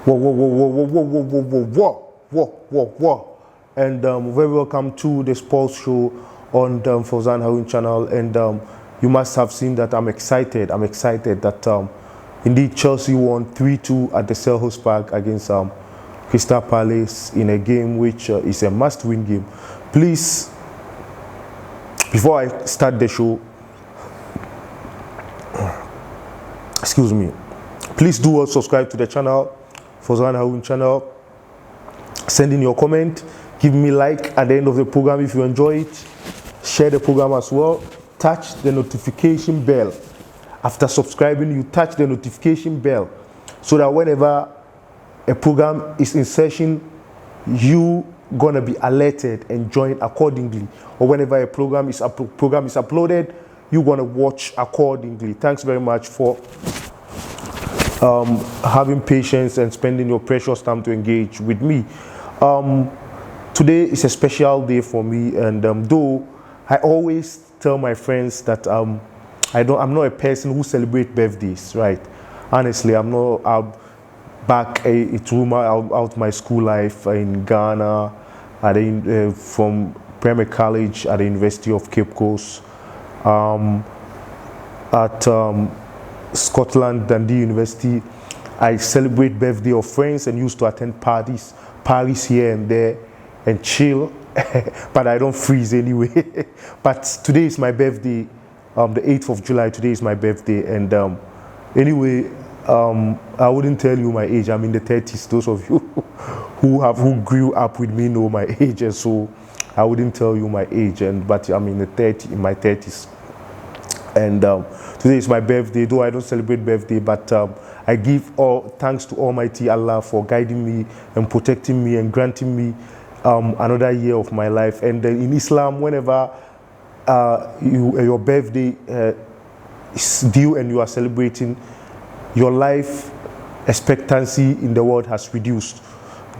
Whoa. And very welcome to the sports show on the Fauzan Harun channel. And you must have seen that I'm excited. I'm excited that indeed Chelsea won 3-2 at the Selhurst Park against Crystal Palace in a game which is a must-win game. Please, before I start the show, excuse me, please do also subscribe to the channel, Fauzan Harun channel. Send in your comment, give me like at the end of the program if you enjoy it. Share the program as well. Touch the notification bell. After subscribing, you touch the notification bell so that whenever a program is in session, you gonna be alerted and join accordingly. Or whenever a program is uploaded, you gonna watch accordingly. Thanks very much for having patience and spending your precious time to engage with me. Today is a special day for me, and though I always tell my friends that I'm not a person who celebrates birthdays, right? Honestly, I'm not. It's rumor out my school life in Ghana, from primary college at the University of Cape Coast, at Scotland, Dundee University. I celebrate birthday of friends and used to attend parties here and there and chill, but I don't freeze anyway. But today is my birthday, the 8th of July. Today is my birthday, and anyway, I wouldn't tell you my age. I'm in the 30s. Those of you who grew up with me know my age, and so I wouldn't tell you my age. But I'm in my 30s, and today is my birthday. Though I don't celebrate birthday, but I give all thanks to Almighty Allah for guiding me and protecting me and granting me another year of my life. And in Islam, whenever your birthday is due and you are celebrating, your life expectancy in the world has reduced.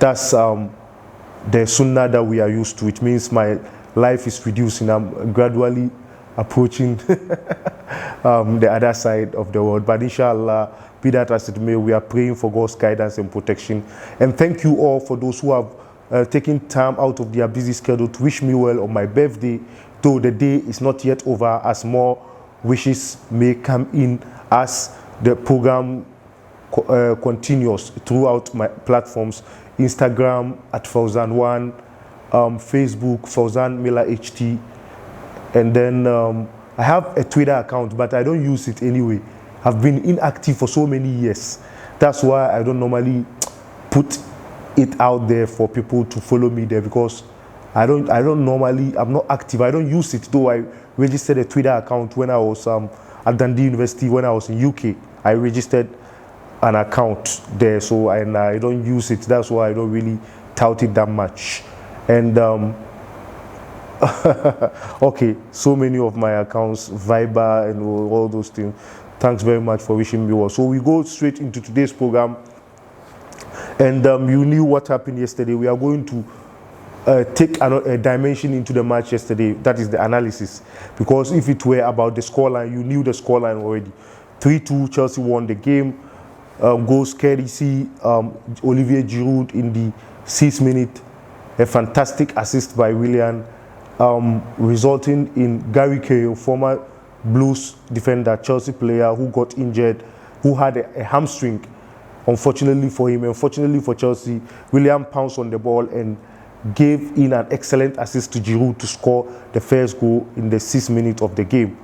That's the sunnah that we are used to. It means my life is reducing. I'm gradually approaching the other side of the world. But inshallah, be that as it may, we are praying for God's guidance and protection. And thank you all for those who have taken time out of their busy schedule to wish me well on my birthday, though the day is not yet over, as more wishes may come in as the program continues throughout my platforms: Instagram at Fauzan1, Facebook Fauzan Miller HT, and then I have a Twitter account, but I don't use it anyway. I've been inactive for so many years. That's why I don't normally put it out there for people to follow me there, because I'm not active. I don't use it, though I registered a Twitter account when I was at Dundee University. When I was in UK, I registered an account there, so I don't use it. That's why I don't really tout it that much. And okay, so many of my accounts, Viber and all those things. Thanks very much for wishing me well. So we go straight into today's program. And you knew what happened yesterday. We are going to take a dimension into the match yesterday. That is the analysis. Because if it were about the scoreline, you knew the scoreline already. 3-2, Chelsea won the game. Goals courtesy Olivier Giroud in the 6th minute. A fantastic assist by Willian, resulting in Gary Cahill, former Blues defender, Chelsea player who got injured, who had a hamstring. Unfortunately for him, unfortunately for Chelsea, Willian pounced on the ball and gave in an excellent assist to Giroud to score the first goal in the 6th minute of the game.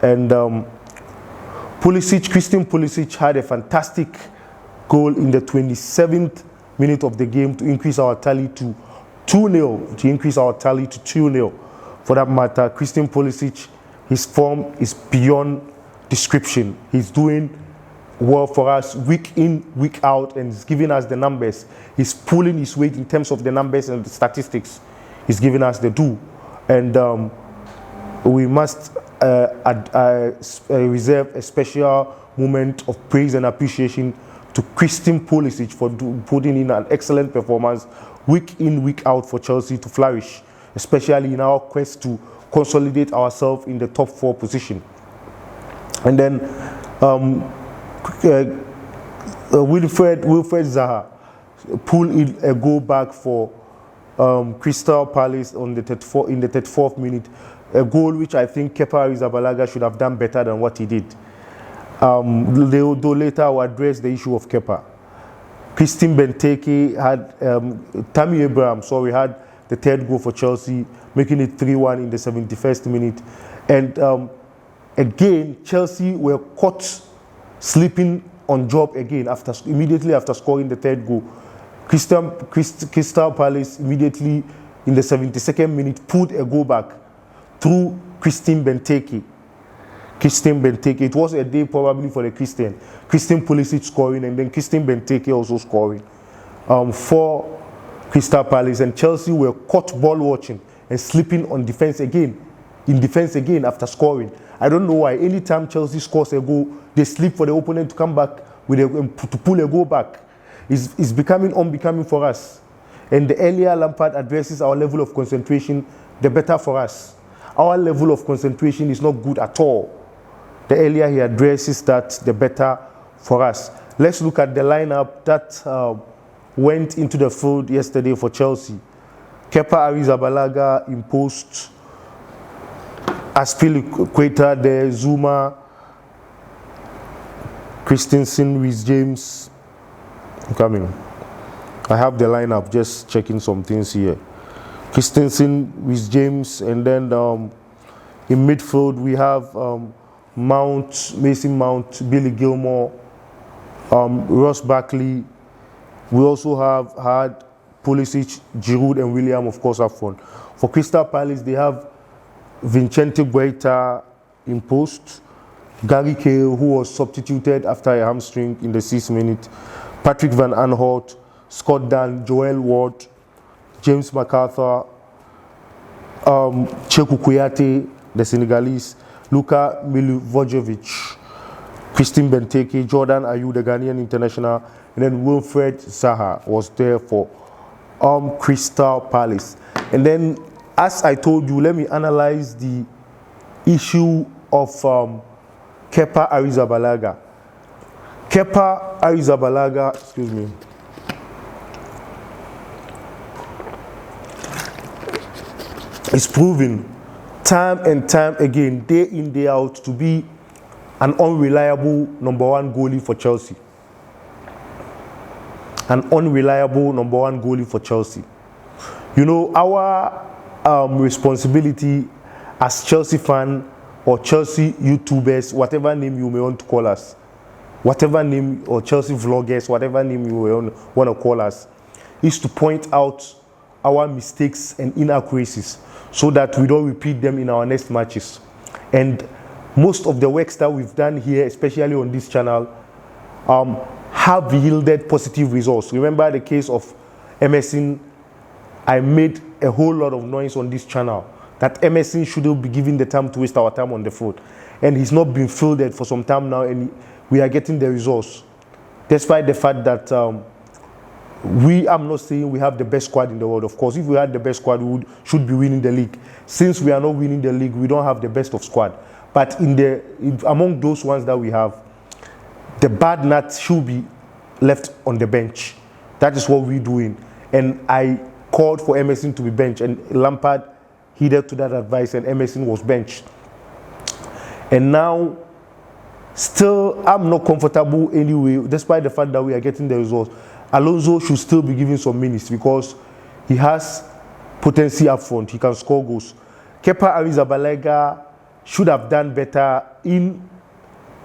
And Christian Pulisic had a fantastic goal in the 27th minute of the game to increase our tally to 2-0. For that matter, Christian Pulisic, his form is beyond description. He's doing well for us week in, week out, and he's giving us the numbers. He's pulling his weight in terms of the numbers and the statistics. He's giving us the do. And we must reserve a special moment of praise and appreciation to Christian Pulisic for putting in an excellent performance week in, week out for Chelsea to flourish, especially in our quest to consolidate ourselves in the top 4 position. And then Wilfred Zaha pull a goal back for Crystal Palace on the 34th minute. A goal which I think Kepa Arrizabalaga should have done better than what he did. Though later I will address the issue of Kepa. Christian Benteke had, Tammy Abraham, had the third goal for Chelsea, making it 3-1 in the 71st minute. And again, Chelsea were caught sleeping on job again immediately after scoring the third goal. Crystal Palace immediately in the 72nd minute pulled a goal back through Christian Benteke. It was a day probably for the Christian Pulisic scoring, and then Christian Benteke also scoring for Crystal Palace. And Chelsea were caught ball watching and sleeping on defense again after scoring. I don't know why. Anytime Chelsea scores a goal, they sleep for the opponent to come back to pull a goal back. It's becoming unbecoming for us. And the earlier Lampard addresses our level of concentration, the better for us. Our level of concentration is not good at all. The earlier he addresses that, the better for us. Let's look at the lineup that went into the field yesterday for Chelsea. Kepa Arrizabalaga in post, Aspilicueta there, Zuma, Christensen, Reece James. I'm coming. I have the lineup, just checking some things here. Christensen, Reece James, and then in midfield we have Mason Mount, Billy Gilmore, Ross Barkley. We also have had Pulisic, Giroud, and William, of course, up front. For Crystal Palace, they have Vincente Guaita in post, Gary Cahill, who was substituted after a hamstring in the 6th minute, Patrick Van Aanholt, Scott Dann, Joel Ward, James MacArthur, Cheikhou Kouyaté, the Senegalese, Luka Milivojevic, Christian Benteke, Jordan Ayew, the Ghanaian international, and then Wilfred Zaha was there for Crystal Palace. And then, as I told you, let me analyze the issue of Kepa Arrizabalaga. Kepa Arrizabalaga, excuse me. Is proven time and time again, day in, day out, to be an unreliable number one goalie for Chelsea. An unreliable number one goalie for Chelsea. You know, our responsibility as Chelsea fan or Chelsea YouTubers, whatever name you may want to call us, whatever name, or Chelsea vloggers, whatever name you want to call us, is to point out our mistakes and inaccuracies so that we don't repeat them in our next matches. And most of the works that we've done here, especially on this channel, have yielded positive results. Remember the case of Emerson. I made a whole lot of noise on this channel that Emerson shouldn't be given the time to waste our time on the field. And he's not been fielded for some time now, and we are getting the results. Despite the fact that I'm not saying we have the best squad in the world. Of course, if we had the best squad, we should be winning the league. Since we are not winning the league, we don't have the best of squad. But among those ones that we have, the bad nuts should be left on the bench. That is what we're doing. And I called for Emerson to be benched, and Lampard heeded to that advice, and Emerson was benched. And now, still, I'm not comfortable anyway, despite the fact that we are getting the results. Alonso should still be given some minutes because he has potency up front. He can score goals. Kepa Arrizabalaga should have done better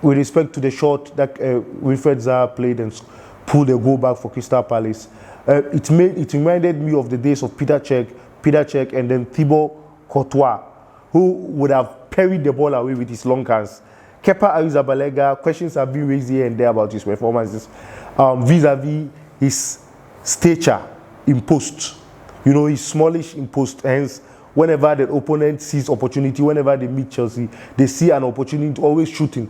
with respect to the shot that Wilfred Zaha played and pulled a goal back for Crystal Palace. It reminded me of the days of Peter Cech, and then Thibaut Courtois, who would have parried the ball away with his long hands. Kepa Arrizabalaga, questions have been raised here and there about his performances vis-a-vis his stature in post. You know, he's smallish in post, hence whenever the opponent sees opportunity, whenever they meet Chelsea, they see an opportunity to always shooting,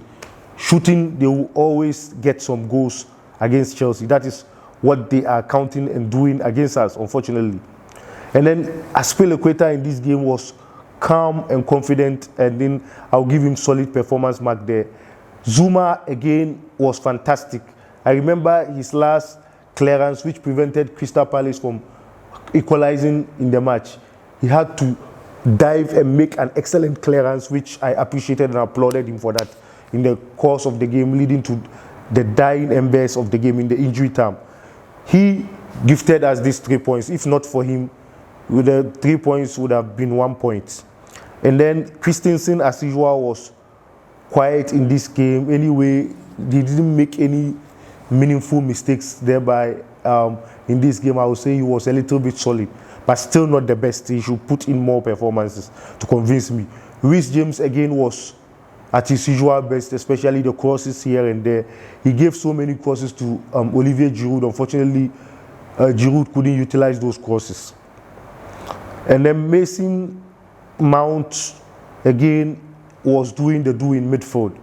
they will always get some goals against Chelsea. That is what they are counting and doing against us, unfortunately. And then Aspilicueta in this game was calm and confident, and then I'll give him solid performance mark there. Zuma again was fantastic. I remember his last clearance which prevented Crystal Palace from equalizing in the match. He had to dive and make an excellent clearance, which I appreciated and applauded him for that in the course of the game, leading to the dying embers of the game in the injury time. He gifted us these 3 points. If not for him, the 3 points would have been 1 point. And then Christensen, as usual, was quiet in this game. Anyway, he didn't make any meaningful mistakes thereby. In this game, I would say he was a little bit solid, but still not the best. He should put in more performances to convince me. Reece James again was at his usual best, especially the crosses here and there. He gave so many crosses to Olivier Giroud. Unfortunately, Giroud couldn't utilize those crosses. And then Mason Mount again was doing the do in midfield.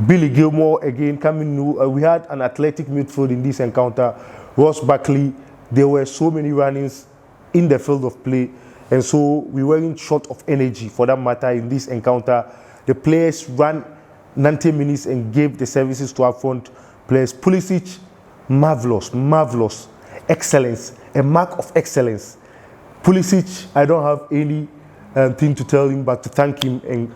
Billy Gilmore again coming new. We had an athletic midfield in this encounter. Ross Barkley, there were so many runnings in the field of play, and so we weren't short of energy for that matter in this encounter. The players ran 90 minutes and gave the services to our front players. Pulisic, marvelous, excellence, a mark of excellence. Pulisic, I don't have any thing to tell him but to thank him and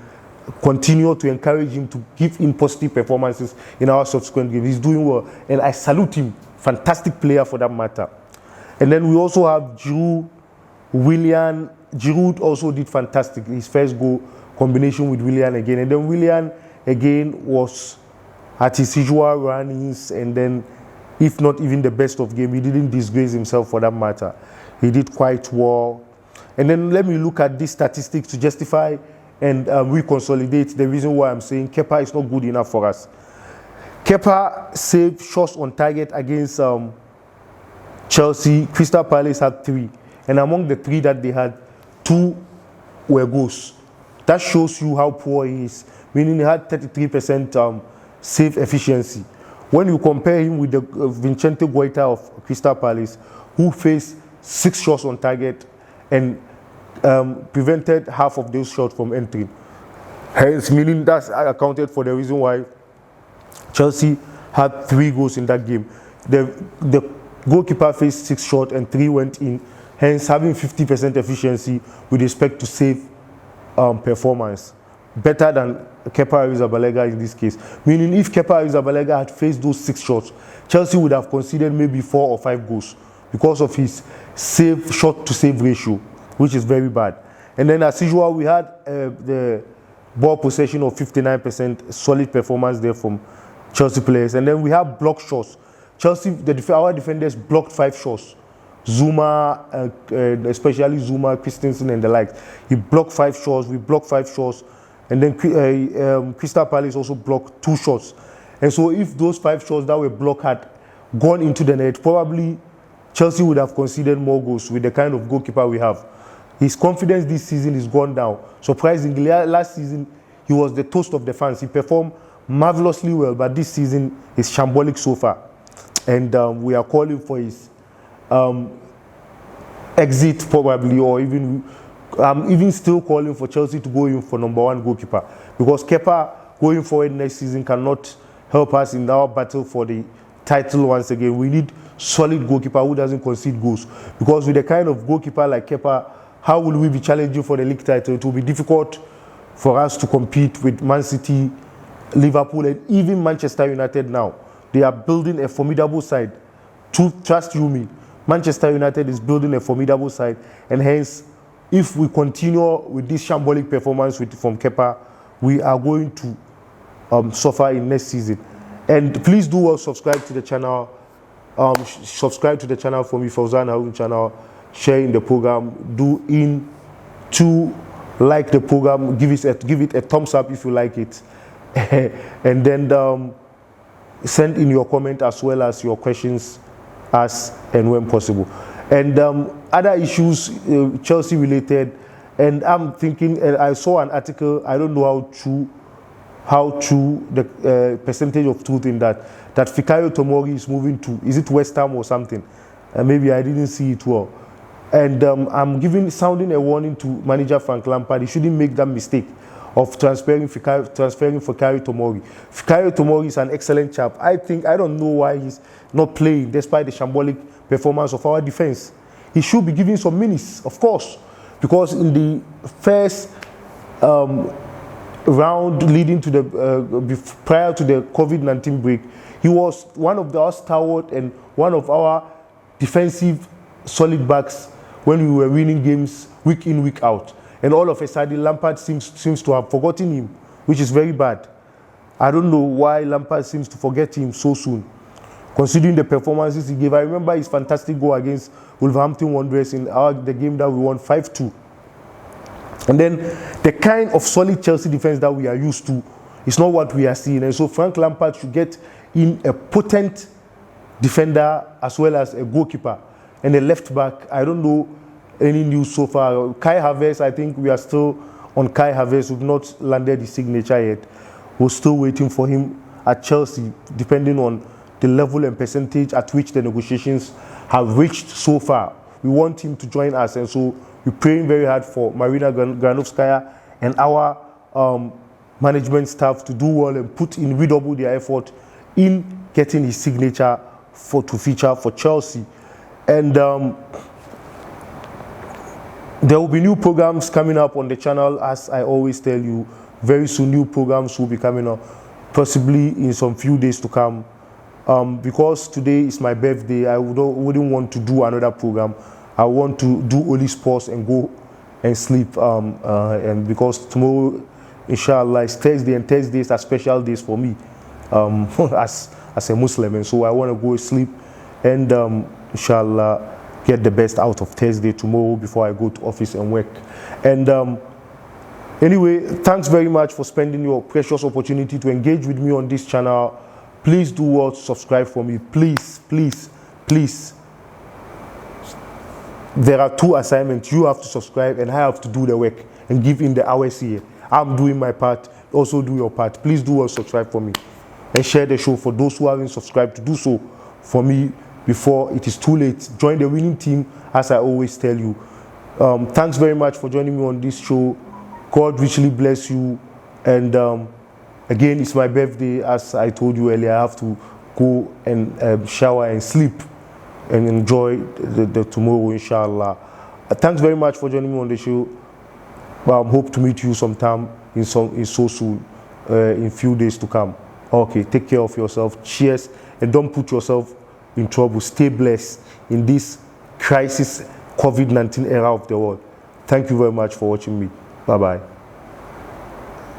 continue to encourage him to give in positive performances in our subsequent games. He's doing well, and I salute him. Fantastic player for that matter. And then we also have Giroud, Willian. Giroud also did fantastic. His first goal combination with Willian again. And then Willian again was at his usual runnings, and then if not even the best of game, he didn't disgrace himself for that matter. He did quite well. And then let me look at these statistics to justify and reconsolidate the reason why I'm saying Kepa is not good enough for us. Kepa saved shots on target against Chelsea. Crystal Palace had 3. And among the 3 that they had, 2 were goals. That shows you how poor he is. Meaning he had 33% save efficiency. When you compare him with the Vincente Guaita of Crystal Palace, who faced 6 shots on target and prevented half of those shots from entering. Hence, meaning that's accounted for the reason why Chelsea had 3 goals in that game. The goalkeeper faced 6 shots and 3 went in, hence having 50% efficiency with respect to save performance. Better than Kepa Arrizabalaga in this case. Meaning if Kepa Arrizabalaga had faced those 6 shots, Chelsea would have conceded maybe 4 or 5 goals because of his shot to save ratio, which is very bad. And then as usual, we had the ball possession of 59%, solid performance there from Chelsea players. And then we have blocked shots. Chelsea, our defenders blocked 5 shots. Zuma, especially Zuma, Christensen and the like. He blocked 5 shots, we blocked 5 shots. And then Crystal Palace also blocked 2 shots. And so if those 5 shots that were blocked had gone into the net, probably Chelsea would have conceded more goals with the kind of goalkeeper we have. His confidence this season is gone down. Surprisingly, last season, he was the toast of the fans. He performed marvelously well, but this season is shambolic so far. And we are calling for his exit probably, or even I'm even still calling for Chelsea to go in for #1 goalkeeper, because Kepa going forward next season cannot help us in our battle for the title once again. We need solid goalkeeper who doesn't concede goals, because with the kind of goalkeeper like Kepa, how will we be challenging for the league title? It will be difficult for us to compete with Man City, Liverpool, and even Manchester United now. They are building a formidable side. Trust you me, Manchester United is building a formidable side, and hence, if we continue with this shambolic performance from Kepa, we are going to suffer in next season. And please do subscribe to the channel. Subscribe to the channel for me, Fauzan Harun channel. Share in the program. Like the program. Give it a thumbs up if you like it, and then send in your comment as well as your questions as and when possible. And other issues Chelsea related, and I'm thinking, I saw an article, I don't know how true the percentage of truth in that Fikayo Tomori is moving to, is it West Ham or something? Maybe I didn't see it well. And I'm sounding a warning to manager Frank Lampard. He shouldn't make that mistake of transferring Fikayo Tomori. Fikayo Tomori is an excellent chap. I don't know why he's not playing despite the shambolic performance of our defense. He should be given some minutes, of course, because in the first round leading to the prior to the COVID-19 break, he was one of our stalwart and one of our defensive solid backs when we were winning games week in, week out. And all of a sudden, Lampard seems to have forgotten him, which is very bad. I don't know why Lampard seems to forget him so soon, considering the performances he gave. I remember his fantastic goal against Wolverhampton Wanderers in the game that we won 5-2. And then the kind of solid Chelsea defense that we are used to is not what we are seeing. And so Frank Lampard should get in a potent defender as well as a goalkeeper and a left back. I don't know any news so far. Kai Havertz, I think we are still on Kai Havertz. We've not landed his signature yet. We're still waiting for him at Chelsea, depending on the level and percentage at which the negotiations have reached so far. We want him to join us, and so we're praying very hard for Marina Granovskaya and our management staff to do well and redouble their effort in getting his signature to feature for Chelsea. And there will be new programs coming up on the channel, as I always tell you. Very soon, new programs will be coming up, possibly in some few days to come. Because today is my birthday, I wouldn't want to do another program. I want to do only sports and go and sleep. And because tomorrow, inshallah, is Thursday, and Thursdays are special days for me as a Muslim. And so I want to go sleep and inshallah get the best out of Thursday tomorrow before I go to office and work. And anyway, thanks very much for spending your precious opportunity to engage with me on this channel. Please do well to subscribe for me. Please, please, please. There are 2 assignments. You have to subscribe and I have to do the work and give in the hours here. I'm doing my part. Also do your part. Please do well subscribe for me and share the show for those who haven't subscribed to do so for me before it is too late. Join the winning team, as I always tell you. Thanks very much for joining me on this show. God richly bless you. And again, it's my birthday. As I told you earlier, I have to go and shower and sleep and enjoy the tomorrow, inshallah. Thanks very much for joining me on the show. Hope to meet you sometime in so soon, in few days to come. Okay, take care of yourself. Cheers, and don't put yourself in trouble. Stay blessed in this crisis COVID-19 era of the world. Thank you very much for watching me. Bye-bye.